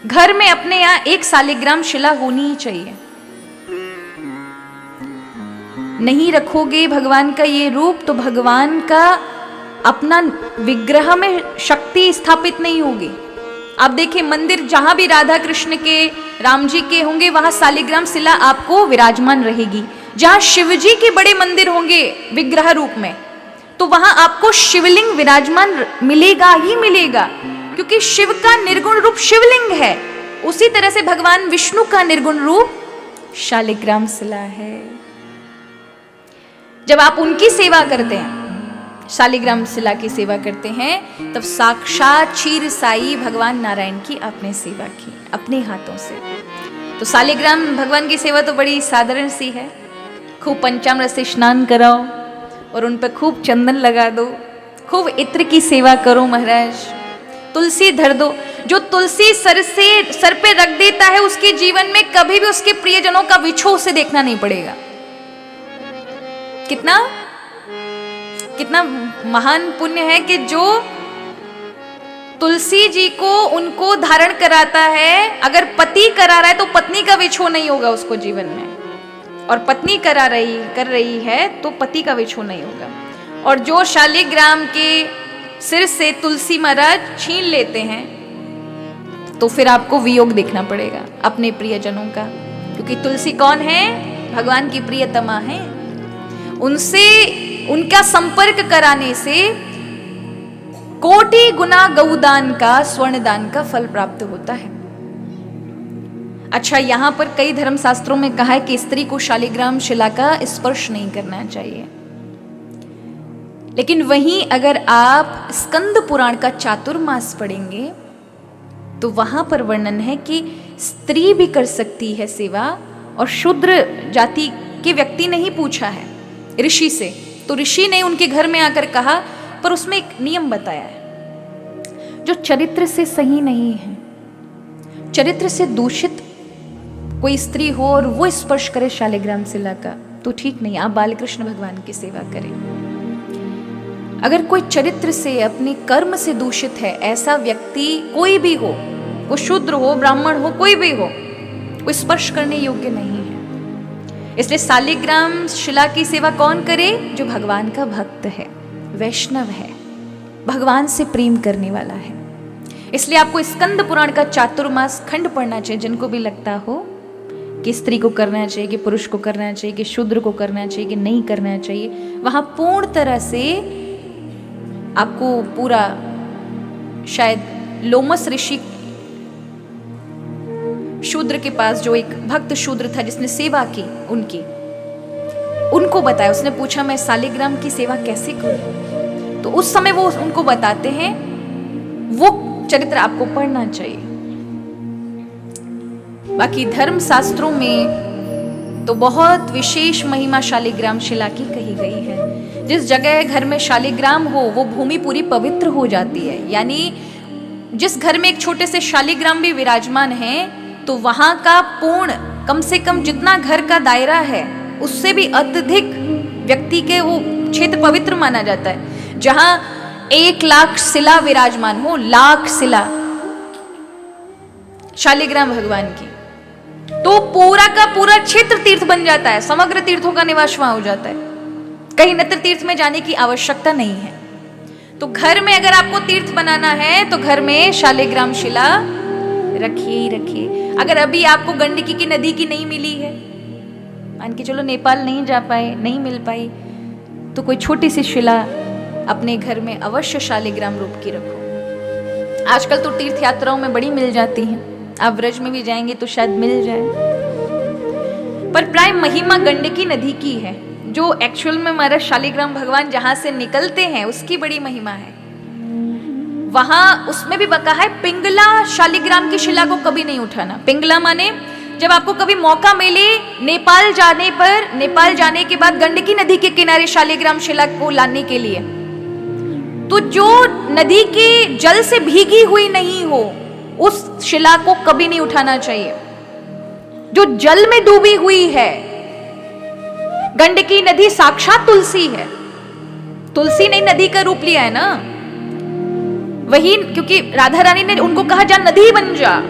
घर में अपने यहाँ 1 शालिग्राम शिला होनी ही चाहिए। नहीं रखोगे भगवान का ये रूप तो भगवान का अपना विग्रह में शक्ति स्थापित नहीं होगी। आप देखिए मंदिर जहां भी राधा कृष्ण के, राम जी के होंगे वहां शालिग्राम शिला आपको विराजमान रहेगी। जहां शिव जी के बड़े मंदिर होंगे विग्रह रूप में तो वहां आपको शिवलिंग विराजमान मिलेगा ही मिलेगा, क्योंकि शिव का निर्गुण रूप शिवलिंग है। उसी तरह से भगवान विष्णु का निर्गुण रूप शालिग्राम शिला है। जब आप उनकी सेवा करते हैं, शालिग्राम शिला की सेवा करते हैं, तब साक्षात क्षीर साई भगवान नारायण की आपने सेवा की अपने हाथों से। तो शालिग्राम भगवान की सेवा तो बड़ी साधारण सी है। खूब पंचामृत से स्नान कराओ और उन पर खूब चंदन लगा दो, खूब इत्र की सेवा करो महाराज। तुलसी धर दो। जो तुलसी सर पे रख देता है उसके जीवन में कभी भी उसके प्रियजनों का विछोह से देखना नहीं पड़ेगा। कितना महान पुण्य है कि जो तुलसी जी को उनको धारण कराता है, अगर पति करा रहा है तो पत्नी का विछोह नहीं होगा उसको जीवन में, और पत्नी कर रही है तो पति का विछोह नहीं होगा। और जो शालिग्राम के सिर से तुलसी महाराज छीन लेते हैं तो फिर आपको वियोग देखना पड़ेगा अपने प्रियजनों का, क्योंकि तुलसी कौन है? भगवान की प्रियतमा है। उनसे उनका संपर्क कराने से कोटि गुना गौदान का, स्वर्णदान का फल प्राप्त होता है। अच्छा, यहां पर कई धर्मशास्त्रों में कहा है कि स्त्री को शालिग्राम शिला का स्पर्श नहीं करना चाहिए, लेकिन वहीं अगर आप स्कंद पुराण का चातुर्मास पढ़ेंगे तो वहां पर वर्णन है कि स्त्री भी कर सकती है सेवा, और शूद्र जाति के व्यक्ति ने ही पूछा है ऋषि से, तो ऋषि ने उनके घर में आकर कहा, पर उसमें एक नियम बताया है। जो चरित्र से सही नहीं है, चरित्र से दूषित कोई स्त्री हो और वो स्पर्श करे शालिग्राम शिला का, तो ठीक नहीं, आप बालकृष्ण भगवान की सेवा करें। अगर कोई चरित्र से, अपने कर्म से दूषित है, ऐसा व्यक्ति कोई भी हो, वो शूद्र हो, ब्राह्मण हो, कोई भी हो, वो स्पर्श करने योग्य नहीं है। इसलिए शालिग्राम शिला की सेवा कौन करे? जो भगवान का भक्त है, वैष्णव है, भगवान से प्रेम करने वाला है। इसलिए आपको स्कंद पुराण का चातुर्मास खंड पढ़ना चाहिए। जिनको भी लगता हो कि स्त्री को करना चाहिए, कि पुरुष को करना चाहिए, कि शूद्र को करना चाहिए, कि नहीं करना चाहिए, वहां पूर्ण तरह से आपको पूरा, शायद लोमस ऋषि शूद्र के पास, जो एक भक्त शूद्र था जिसने सेवा की उनको बताया। उसने पूछा मैं शालिग्राम की सेवा कैसे करूं, तो उस समय वो उनको बताते हैं। वो चरित्र आपको पढ़ना चाहिए। बाकी धर्म शास्त्रों में तो बहुत विशेष महिमा शालिग्राम शिला की कही गई है। जिस जगह घर में शालिग्राम हो वो भूमि पूरी पवित्र हो जाती है। यानी जिस घर में एक छोटे से शालिग्राम भी विराजमान है तो वहां का पूर्ण, कम से कम जितना घर का दायरा है उससे भी अत्यधिक व्यक्ति के वो क्षेत्र पवित्र माना जाता है। जहां 1 लाख शिला विराजमान हो, लाख शिला शालिग्राम भगवान की, तो पूरा का पूरा क्षेत्र तीर्थ बन जाता है। समग्र तीर्थों का निवास वहां हो जाता है। कहीं नत्र तीर्थ में जाने की आवश्यकता नहीं है। तो घर में अगर आपको तीर्थ बनाना है तो घर में शालिग्राम शिला रखिए ही रखिए। अगर अभी आपको गंडकी की नदी की नहीं मिली है, मान के चलो नेपाल नहीं जा पाए, नहीं मिल पाई, तो कोई छोटी सी शिला अपने घर में अवश्य शालिग्राम रूप की रखो। आजकल तो तीर्थ यात्राओं में बड़ी मिल जाती हैं, आप व्रज में भी जाएंगे तो शायद मिल जाए, पर प्राय महिमा गंडकी नदी की है। जो एक्चुअल में हमारा शालिग्राम भगवान जहां से निकलते हैं उसकी बड़ी महिमा है। वहां उसमें भी बका है, पिंगला शालिग्राम की शिला को कभी नहीं उठाना। पिंगला माने जब आपको कभी मौका मिले नेपाल जाने के बाद गंडकी नदी के किनारे शालिग्राम शिला को लाने के लिए, तो जो नदी के जल से भीगी हुई नहीं हो उस शिला को कभी नहीं उठाना चाहिए। जो जल में डूबी हुई है, गंडकी नदी साक्षात तुलसी है। तुलसी ने नदी का रूप लिया है ना, वही, क्योंकि राधा रानी ने उनको कहा जा नदी बन जा,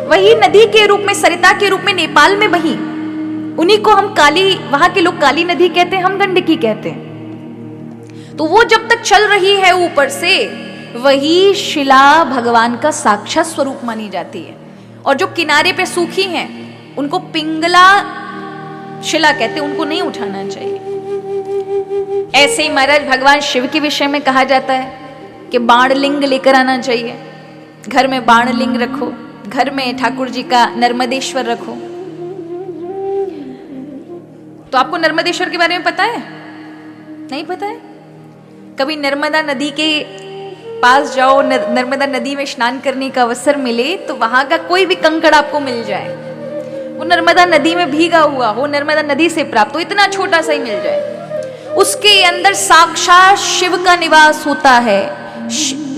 वही नदी के रूप में, सरिता के रूप में नेपाल में बही। उन्हीं को हम काली, वहां के लोग काली नदी कहते हैं, हम गंडकी कहते हैं। तो वो जब तक चल रही है ऊपर से, वही शिला भगवान का साक्षात स्वरूप मानी जाती है। और जो किनारे पे सूखी हैं उनको पिंगला शिला कहते हैं, उनको नहीं उठाना चाहिए। ऐसे ही महाराज भगवान शिव के विषय में कहा जाता है कि बाणलिंग लेकर आना चाहिए। घर में बाणलिंग रखो, घर में ठाकुर जी का नर्मदेश्वर रखो। तो आपको नर्मदेश्वर के बारे में पता है? नहीं पता है? कभी नर्मदा नदी के पास जाओ, नर्मदा नदी में स्नान करने का अवसर मिले, तो वहां का कोई भी कंकड़ आपको मिल जाए, वो नर्मदा नदी में भीगा हुआ हो, नर्मदा नदी से प्राप्त हो, इतना छोटा सा ही मिल जाए, उसके अंदर साक्षात शिव का निवास होता है।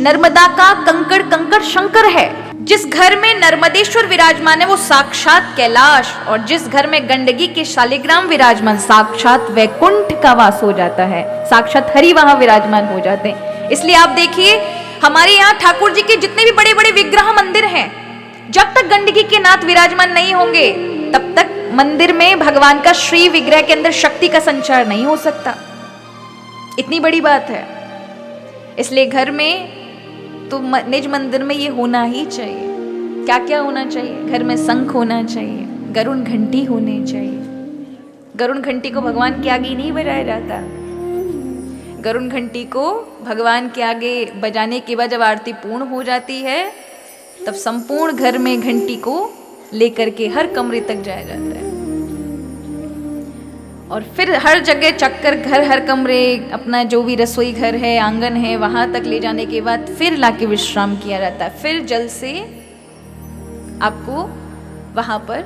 नर्मदा का कंकड़ कंकड़ शंकर है। जिस घर में नर्मदेश्वर विराजमान है वो साक्षात कैलाश, और जिस घर में गंडकी के शालिग्राम विराजमान, साक्षात वैकुंठ का वास हो जाता है, साक्षात हरि वहां विराजमान हो जाते हैं। इसलिए आप देखिए हमारे यहाँ ठाकुर जी के जितने भी बड़े बड़े विग्रह मंदिर हैं, जब तक गंडकी के नाथ विराजमान नहीं होंगे तब तक मंदिर में भगवान का श्री विग्रह के अंदर शक्ति का संचार नहीं हो सकता। इतनी बड़ी बात है। इसलिए घर में तो निज मंदिर में ये होना ही चाहिए। क्या क्या होना चाहिए? घर में शंख होना चाहिए, गरुड़ घंटी होनी चाहिए। गरुड़ घंटी को भगवान के आगे नहीं बजाया जाता। गरुड़ घंटी को भगवान के आगे बजाने के बाद जब आरती पूर्ण हो जाती है, तब संपूर्ण घर में घंटी को लेकर के हर कमरे तक जाया जाता है। और फिर हर जगह चक्कर, घर हर कमरे, अपना जो भी रसोई घर है, आंगन है, वहां तक ले जाने के बाद फिर लाके विश्राम किया जाता है। फिर जल से आपको वहां पर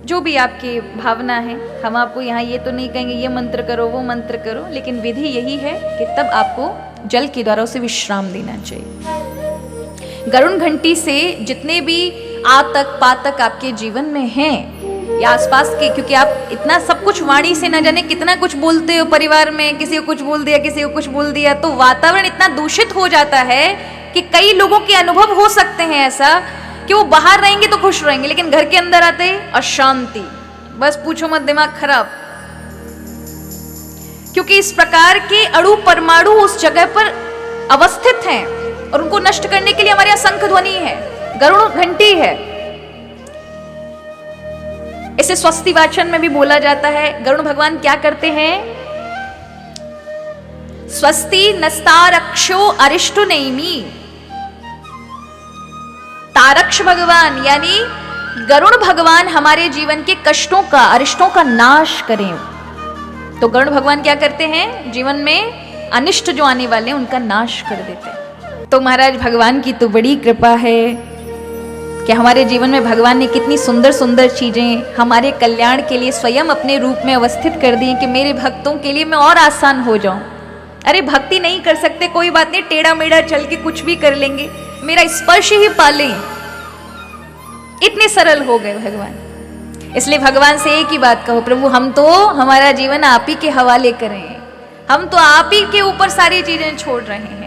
जो भी आपकी भावना है, हम आपको यहाँ ये तो नहीं कहेंगे ये मंत्र करो वो मंत्र करो, लेकिन विधि यही है कि तब आपको जल के द्वारा उसे विश्राम देना चाहिए। गरुड़ घंटी से जितने भी आतक पातक आपके जीवन में हैं या आसपास के, क्योंकि आप इतना सब कुछ वाणी से न जाने कितना कुछ बोलते हो परिवार में, किसी को कुछ बोल दिया, किसी को कुछ बोल दिया, तो वातावरण इतना दूषित हो जाता है कि कई लोगों के अनुभव हो सकते हैं ऐसा कि वो बाहर रहेंगे तो खुश रहेंगे, लेकिन घर के अंदर आते अशांति, बस पूछो मत, दिमाग खराब। क्योंकि इस प्रकार के अणु परमाणु उस जगह पर अवस्थित हैं और उनको नष्ट करने के लिए हमारे यहां शंख ध्वनि है, गरुड़ घंटी है। इसे स्वस्ति वाचन में भी बोला जाता है। गरुड़ भगवान क्या करते हैं? स्वस्ति नस्तारक्षो अरिष्टु नेमि। तारक्ष भगवान यानी गरुड़ भगवान हमारे जीवन के कष्टों का, अरिष्टों का नाश करें। तो गरुड़ भगवान क्या करते हैं? जीवन में अनिष्ट जो आने वाले हैं उनका नाश कर देते हैं। तो महाराज भगवान की तो बड़ी कृपा है कि हमारे जीवन में भगवान ने कितनी सुंदर सुंदर चीजें हमारे कल्याण के लिए स्वयं अपने रूप में अवस्थित कर दी कि मेरे भक्तों के लिए मैं और आसान हो जाऊं। अरे भक्ति नहीं कर सकते, कोई बात नहीं, टेढ़ा मेढ़ा चल के कुछ भी कर लेंगे, मेरा स्पर्श ही पालें, इतने सरल हो गए भगवान। इसलिए भगवान से एक ही बात कहो, प्रभु हम तो हमारा जीवन आप ही के हवाले करें, हम तो आप ही के ऊपर सारी चीजें छोड़ रहे हैं।